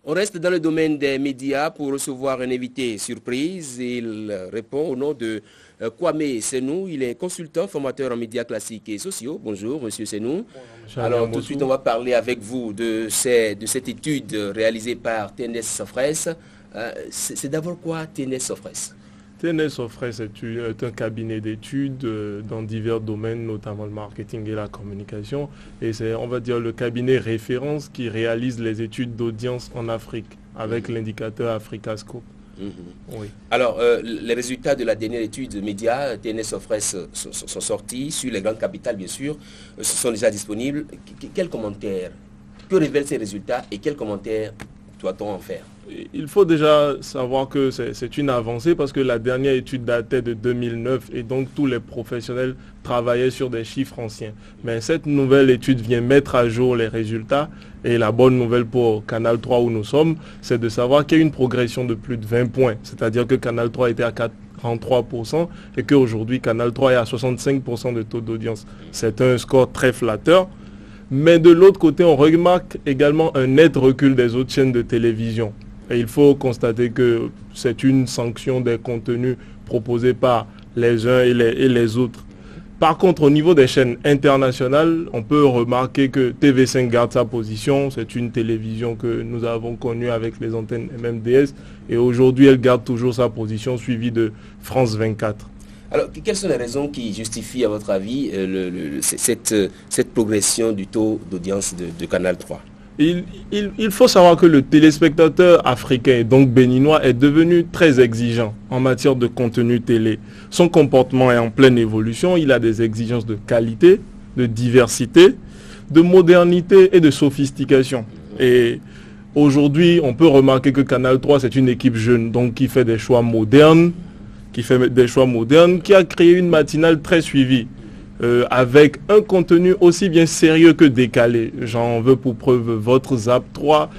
On reste dans le domaine des médias pour recevoir un invité surprise. Il répond au nom de Kwame Senou. Il est consultant, formateur en médias classiques et sociaux. Bonjour, monsieur Senou. Alors, tout de suite, on va parler avec vous de cette étude réalisée par TNS Sofres. C'est d'abord quoi TNS Sofres? TNS Sofres est un cabinet d'études dans divers domaines, notamment le marketing et la communication. Et c'est, on va dire, le cabinet référence qui réalise les études d'audience en Afrique avec l'indicateur Africascope. Oui. Alors, les résultats de la dernière étude média TNS Sofres sont sortis sur les grandes capitales, bien sûr, sont déjà disponibles. Quels commentaires, que révèlent ces résultats et quels commentaires doit-on en faire? Il faut déjà savoir que c'est une avancée parce que la dernière étude datait de 2009 et donc tous les professionnels travaillaient sur des chiffres anciens. Mais cette nouvelle étude vient mettre à jour les résultats et la bonne nouvelle pour Canal 3 où nous sommes, c'est de savoir qu'il y a une progression de plus de 20 points. C'est-à-dire que Canal 3 était à 43% et qu'aujourd'hui Canal 3 est à 65% de taux d'audience. C'est un score très flatteur. Mais de l'autre côté, on remarque également un net recul des autres chaînes de télévision. Et il faut constater que c'est une sanction des contenus proposés par les uns et les autres. Par contre, au niveau des chaînes internationales, on peut remarquer que TV5 garde sa position. C'est une télévision que nous avons connue avec les antennes MMDS. Et aujourd'hui, elle garde toujours sa position, suivie de France 24. Alors, quelles sont les raisons qui justifient, à votre avis, cette progression du taux d'audience de Canal 3? Il faut savoir que le téléspectateur africain, et donc béninois, est devenu très exigeant en matière de contenu télé. Son comportement est en pleine évolution. Il a des exigences de qualité, de diversité, de modernité et de sophistication. Et aujourd'hui, on peut remarquer que Canal 3, c'est une équipe jeune, donc qui fait des choix modernes, qui a créé une matinale très suivie, avec un contenu aussi bien sérieux que décalé. J'en veux pour preuve votre Zap 3,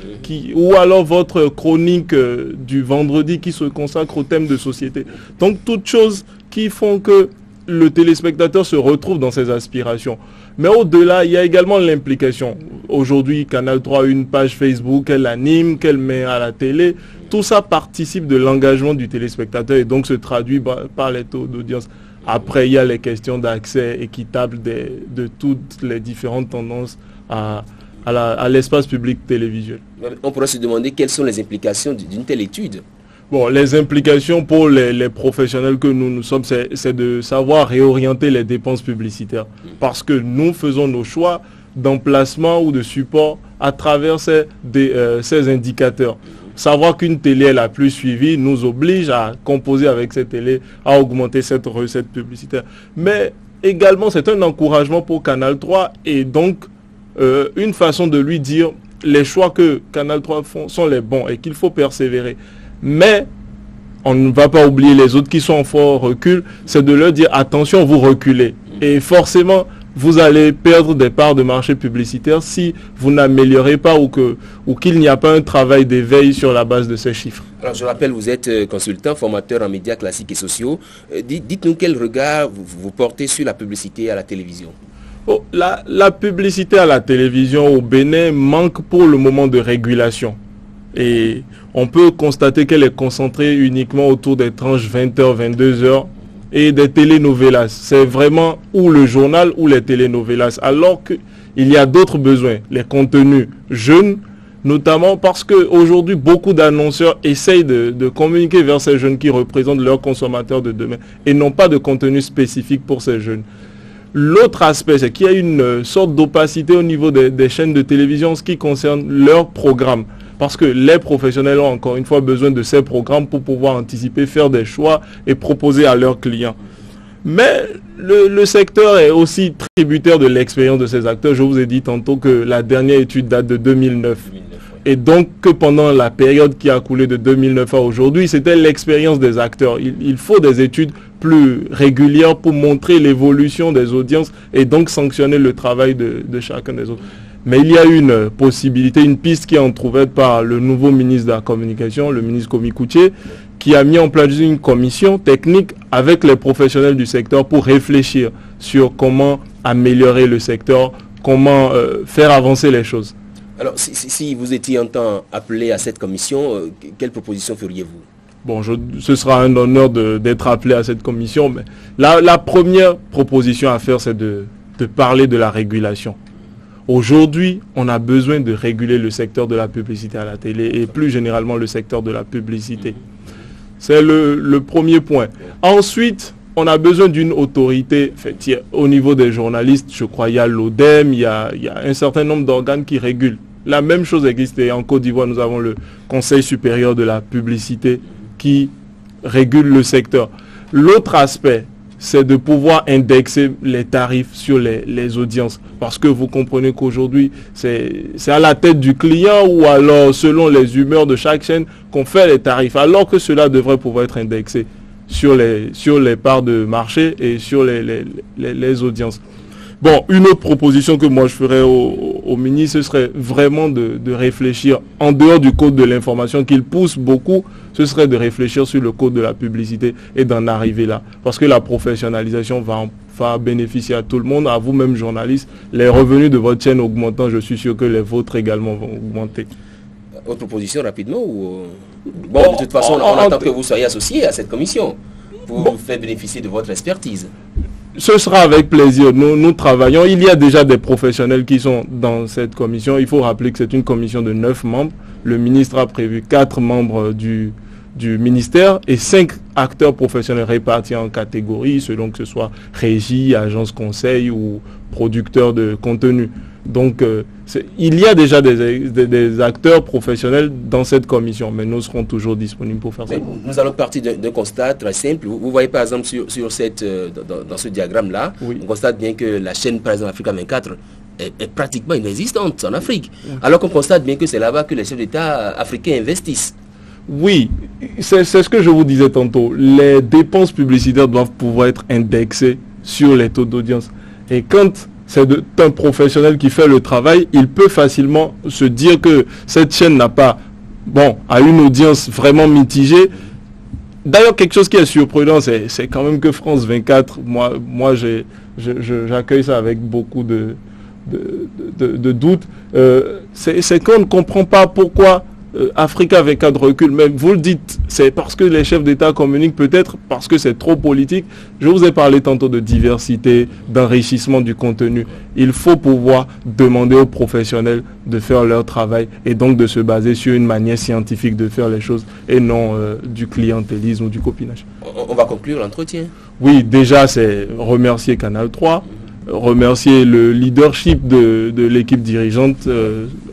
ou alors votre chronique du vendredi qui se consacre au thème de société. Donc toutes choses qui font que le téléspectateur se retrouve dans ses aspirations. Mais au-delà, il y a également l'implication. Aujourd'hui, Canal 3 a une page Facebook qu'elle anime, qu'elle met à la télé. Tout ça participe de l'engagement du téléspectateur et donc se traduit par les taux d'audience. Après, il y a les questions d'accès équitable de toutes les différentes tendances à l'espace public télévisuel. On pourrait se demander quelles sont les implications d'une telle étude. Bon, les implications pour les professionnels que nous sommes, c'est de savoir réorienter les dépenses publicitaires. Parce que nous faisons nos choix d'emplacement ou de support à travers ces indicateurs. Savoir qu'une télé est la plus suivie nous oblige à composer avec cette télé, à augmenter cette recette publicitaire. Mais également, c'est un encouragement pour Canal 3 et donc une façon de lui dire les choix que Canal 3 font sont les bons et qu'il faut persévérer. Mais on ne va pas oublier les autres qui sont en fort recul, c'est de leur dire attention, vous reculez. Et forcément, vous allez perdre des parts de marché publicitaire si vous n'améliorez pas ou qu'il n'y a pas un travail d'éveil sur la base de ces chiffres. Alors je rappelle, vous êtes consultant, formateur en médias classiques et sociaux. Dites-nous quel regard vous portez sur la publicité à la télévision. Oh, la publicité à la télévision au Bénin manque pour le moment de régulation. Et on peut constater qu'elle est concentrée uniquement autour des tranches 20h, 22h et des télénovelas. C'est vraiment ou le journal ou les télénovelas. Alors qu'il y a d'autres besoins, les contenus jeunes, notamment parce qu'aujourd'hui, beaucoup d'annonceurs essayent de communiquer vers ces jeunes qui représentent leurs consommateurs de demain et n'ont pas de contenu spécifique pour ces jeunes. L'autre aspect, c'est qu'il y a une sorte d'opacité au niveau des chaînes de télévision en ce qui concerne leurs programmes. Parce que les professionnels ont encore une fois besoin de ces programmes pour pouvoir anticiper, faire des choix et proposer à leurs clients. Mais le secteur est aussi tributaire de l'expérience de ces acteurs. Je vous ai dit tantôt que la dernière étude date de 2009. Et donc que pendant la période qui a coulé de 2009 à aujourd'hui, c'était l'expérience des acteurs. Il faut des études plus régulières pour montrer l'évolution des audiences et donc sanctionner le travail de chacun des autres. Mais il y a une possibilité, une piste qui est entrouverte par le nouveau ministre de la Communication, le ministre Komi Koutié, qui a mis en place une commission technique avec les professionnels du secteur pour réfléchir sur comment améliorer le secteur, comment faire avancer les choses. Alors, si vous étiez un temps appelé à cette commission, quelle proposition feriez-vous? Bon, ce sera un honneur d'être appelé à cette commission, mais la première proposition à faire, c'est de parler de la régulation. Aujourd'hui, on a besoin de réguler le secteur de la publicité à la télé et plus généralement le secteur de la publicité. C'est le premier point. Ensuite, on a besoin d'une autorité, au niveau des journalistes, je crois, il y a l'ODEM, il y a un certain nombre d'organes qui régulent. La même chose existe en Côte d'Ivoire, nous avons le Conseil supérieur de la publicité qui régule le secteur. L'autre aspect, c'est de pouvoir indexer les tarifs sur les audiences. Parce que vous comprenez qu'aujourd'hui, c'est à la tête du client ou alors selon les humeurs de chaque chaîne qu'on fait les tarifs. Alors que cela devrait pouvoir être indexé sur les parts de marché et sur les audiences. Bon, une autre proposition que moi je ferais au ministre, ce serait vraiment de réfléchir, en dehors du code de l'information qu'il pousse beaucoup, ce serait de réfléchir sur le code de la publicité et d'en arriver là. Parce que la professionnalisation va bénéficier à tout le monde, à vous-même journalistes. Les revenus de votre chaîne augmentant, je suis sûr que les vôtres également vont augmenter. Autre proposition rapidement ou... Bon, de toute façon, on attend que vous soyez associé à cette commission pour vous faire bénéficier de votre expertise. Ce sera avec plaisir. Nous travaillons. Il y a déjà des professionnels qui sont dans cette commission. Il faut rappeler que c'est une commission de 9 membres. Le ministre a prévu 4 membres du ministère et 5 acteurs professionnels répartis en catégories, selon que ce soit régie, agence conseil ou producteur de contenu. Donc, il y a déjà des acteurs professionnels dans cette commission, mais nous serons toujours disponibles pour faire ça. Nous allons partir d'un constat très simple. Vous voyez par exemple sur dans ce diagramme-là, oui. On constate bien que la chaîne, par exemple, Africa 24, est pratiquement inexistante en Afrique. Oui. Alors qu'on constate bien que c'est là-bas que les chefs d'État africains investissent. Oui, c'est ce que je vous disais tantôt. Les dépenses publicitaires doivent pouvoir être indexées sur les taux d'audience. Et quand c'est un professionnel qui fait le travail, il peut facilement se dire que cette chaîne n'a pas, a une audience vraiment mitigée. D'ailleurs, quelque chose qui est surprenant, c'est quand même que France 24, moi j'accueille ça avec beaucoup de doutes. C'est qu'on ne comprend pas pourquoi Africa 24 recule. Mais vous le dites, c'est parce que les chefs d'État communiquent, peut-être parce que c'est trop politique. Je vous ai parlé tantôt de diversité, d'enrichissement du contenu. Il faut pouvoir demander aux professionnels de faire leur travail et donc de se baser sur une manière scientifique de faire les choses et non du clientélisme ou du copinage. On va conclure l'entretien. Oui, déjà c'est remercier Canal 3. Remercier le leadership de l'équipe dirigeante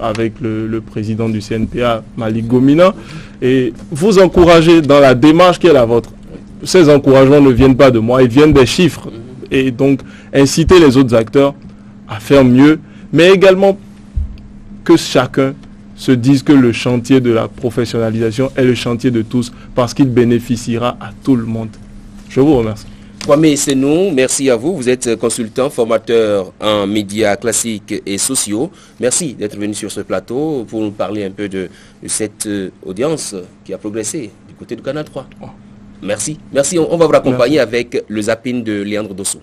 avec le président du CNPA, Malik Gomina, et vous encourager dans la démarche qui est la vôtre. Ces encouragements ne viennent pas de moi, ils viennent des chiffres. Et donc, inciter les autres acteurs à faire mieux, mais également que chacun se dise que le chantier de la professionnalisation est le chantier de tous, parce qu'il bénéficiera à tout le monde. Je vous remercie. Kwame Senou, merci à vous. Vous êtes consultant, formateur en médias classiques et sociaux. Merci d'être venu sur ce plateau pour nous parler un peu de cette audience qui a progressé du côté du Canal 3. Merci. Merci. On va vous accompagner avec le zapping de Léandre Dosso.